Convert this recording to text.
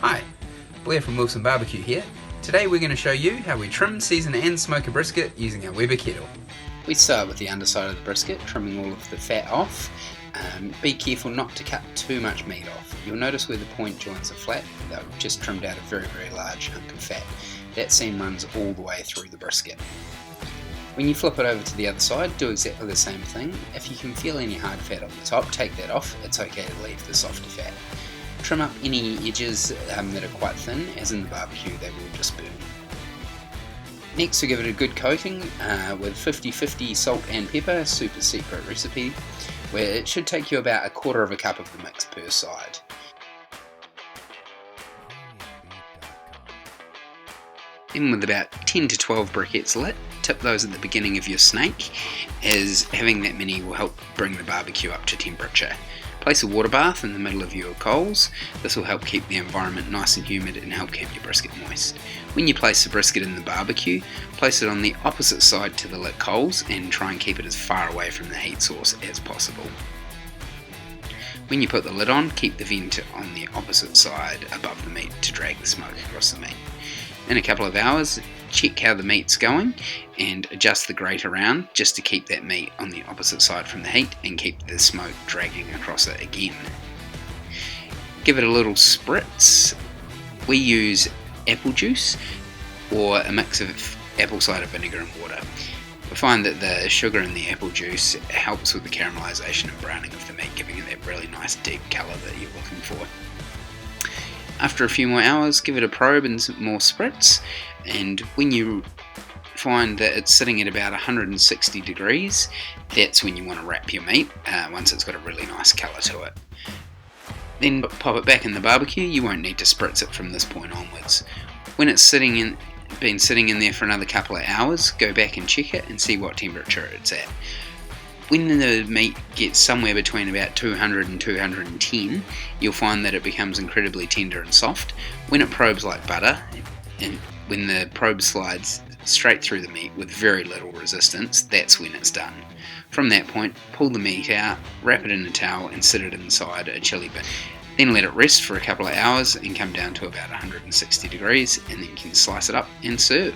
Hi, Blair from Wilson Barbecue here. Today we're going to show you how we trim, season and smoke a brisket using our Weber Kettle. We start with the underside of the brisket, trimming all of the fat off. Be careful not to cut too much meat off. You'll notice where the point joints are flat, they've just trimmed out a very large hunk of fat. That seam runs all the way through the brisket. When you flip it over to the other side, do exactly the same thing. If you can feel any hard fat on the top, take that off. It's okay to leave the softer fat. Trim up any edges that are quite thin, as in the barbecue they will just burn. Next we give it a good coating with 50-50 salt and pepper, super secret recipe, where it should take you about 1/4 cup of the mix per side. Then with about 10 to 12 briquettes lit, tip those at the beginning of your snake, as having that many will help bring the barbecue up to temperature. Place a water bath in the middle of your coals. This will help keep the environment nice and humid and help keep your brisket moist. When you place the brisket in the barbecue, place it on the opposite side to the lit coals and try and keep it as far away from the heat source as possible. When you put the lid on, keep the vent on the opposite side above the meat to drag the smoke across the meat. In a couple of hours, check how the meat's going and adjust the grate around just to keep that meat on the opposite side from the heat and keep the smoke dragging across it again. Give it a little spritz. We use apple juice or a mix of apple cider vinegar and water. We find that the sugar in the apple juice helps with the caramelization and browning of the meat, giving it that really nice deep colour that you're looking for. After a few more hours, give it a probe and some more spritz, and when you find that it's sitting at about 160 degrees, that's when you want to wrap your meat, once it's got a really nice colour to it. Then pop it back in the barbecue. You won't need to spritz it from this point onwards. When it's been sitting in there for another couple of hours, go back and check it and see what temperature it's at. When the meat gets somewhere between about 200 and 210, you'll find that it becomes incredibly tender and soft. When it probes like butter, and when the probe slides straight through the meat with very little resistance, that's when it's done. From that point, pull the meat out, wrap it in a towel and sit it inside a chili bin. Then let it rest for a couple of hours and come down to about 160 degrees, and then you can slice it up and serve.